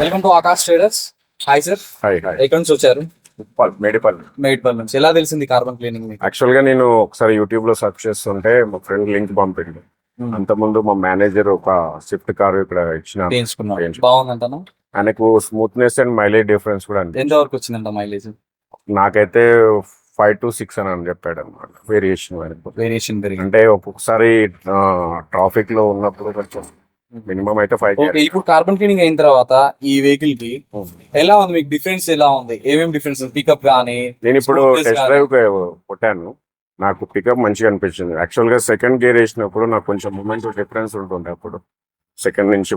Welcome to Akash traders. Hi sir. Hi hi ఎక్కడి నుంచి వచ్చారు? మేడిపల్లి. మేడ్పల్ నుంచి. ఎలా తెలిసింది కార్బన్ క్లీనింగ్ మీకు? యాక్చువల్ గా నేను ఒకసారి యూట్యూబ్ లో సెర్చ్ చేస్తుంటే మా ఫ్రెండ్ లింక్ పంపిండు. అంతకుముందు మా మేనేజర్ ఒక స్విఫ్ట్ కార్ ఇక్కడ ఇచ్చిన చేయించుకున్నాను. బాగుందంటాను. ఆయనకు స్మూత్నెస్ అండ్ మైలేజ్ డిఫరెన్స్ కూడా అంతే. ఎంత వరకు వచ్చిందంట మైలేజ్? నాకైతే 5 to 6 అని చెప్పాడు అనమాట. వేరియేషన్ వేరియేషన్ పెరిగింది. అంటే ఒక్కొక్కసారి ట్రాఫిక్ లో ఉన్నప్పుడు కొంచెం మినిమం అయితే 5. ఓకే, ఇప్పుడు కార్బన్ క్లీనింగ్ అయిన తర్వాత ఈ వెహికల్ కి ఎలా ఉంది మీకు? డిఫరెన్స్ ఎలా ఉంది? ఏమేమి డిఫరెన్స్? పికప్ గానీ నేను ఇప్పుడు టెస్ట్ డ్రైవ్ కొట్టాను. నాకు పికప్ మంచిగా అనిపించింది. యాక్చువల్ గా సెకండ్ గేర్ వేసినప్పుడు నాకు కొంచెం మూమెంట్ డిఫరెన్స్ ఉంటుంది. అప్పుడు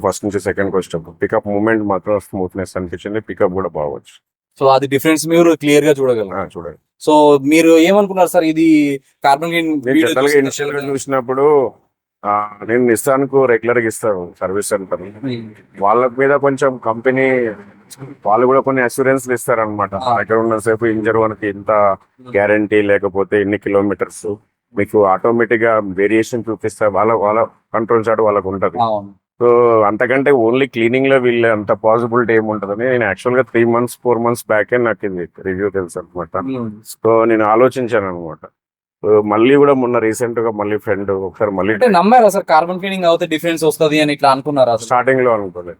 ఫస్ట్ నుంచి సెకండ్ వచ్చేటప్పుడు పికప్ మూమెంట్ మాత్రం స్మూత్నెస్ అనిపించింది. పికప్ కూడా బాగొచ్చు. సో అది డిఫరెన్స్ మీరు క్లియర్ గా చూడగలరు. చూడండి. సో మీరు ఏమనుకున్నారు సార్ ఇది కార్బన్ జనరల్ గా ఇనిషియల్ గా చూసినప్పుడు నేను నిస్సాన్ కు రెగ్యులర్ గా ఇస్తాను సర్వీస్ సెంటర్. వాళ్ళ మీద కొంచెం కంపెనీ వాళ్ళు కూడా కొన్ని అష్యూరెన్స్ ఇస్తారు అనమాట. దగ్గర ఉన్న సేపు ఇంజర్ వరకు ఇంత గ్యారంటీ, లేకపోతే ఎన్ని కిలోమీటర్స్ మీకు ఆటోమేటిక్ గా వేరియేషన్ చూపిస్తారు. వాళ్ళ కంట్రోల్ చాట్ వాళ్ళకు ఉంటది. సో అంతకంటే ఓన్లీ క్లీనింగ్ లో వీళ్ళు అంత పాసిబిలిటీ ఏముంటదని నేను యాక్చువల్ గా 3 months 4 months బ్యాకే నాకు ఇది రివ్యూ తెలుసు అనమాట. సో నేను ఆలోచించాను అనమాట. మళ్ళీ కూడా మొన్న రీసెంట్ గా మళ్ళీ ఫ్రెండ్ ఒకసారి మళ్ళీ నమ్మారా సార్ కార్బన్ క్లీనింగ్ అవుతే డిఫరెన్స్ వస్తుంది అని ఇట్లా అనుకున్నారా? స్టార్టింగ్ లో అనుకోలేదు.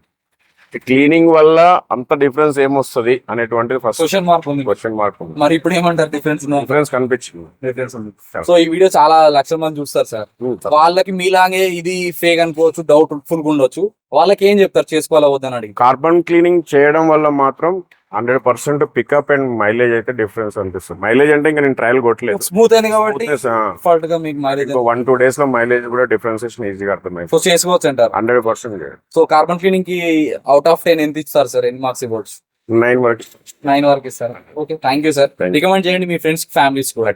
క్లీనింగ్ వల్ల అంత డిఫరెన్స్ ఏమొస్తుంది అనేటువంటిది ఫస్ట్ క్వశ్చన్ మార్క్ ఉంది. మరి ఇప్పుడు ఏమంటారు? డిఫరెన్స్ కనిపించింది. సో ఈ వీడియో చాలా లక్షల మంది చూస్తారు సార్. వాళ్ళకి మీలాగే ఇది ఫేక్ అనుకోవచ్చు, డౌట్ ఫుల్ గా ఉండొచ్చు. వాళ్ళకి ఏం చెప్తారు చేసుకోవాలా వద్దని అడిగి? కార్బన్ క్లీనింగ్ చేయడం వల్ల మాత్రం 100% పికప్ అండ్ మైలేజ్ అయితే డిఫరెన్స్ అనిపిస్తుంది. మైలేజ్ అంటే ఇంకా నేను ట్రయల్ కొట్టలేదు. స్మూత్ అయింది కాబట్టి 1-2 days లో మైలేజ్ కూడా డిఫరెన్సేషన్ ఈజీగా అర్థమైంది. సో చేసుకోవచ్చు అంటారు 100%. సో కార్బన్ క్లీనింగ్ కి అవుట్ ఆఫ్ 10 ఎంత ఇస్తారు సార్? ఎన్ని మార్క్స్ ఇవ్వచ్చు? 9 వరకు. 9 వరకు ఇస్తారు. Okay, thank you sir. Recommend చేయండి మీ ఫ్రెండ్స్ ఫ్యామిలీస్ కూడా.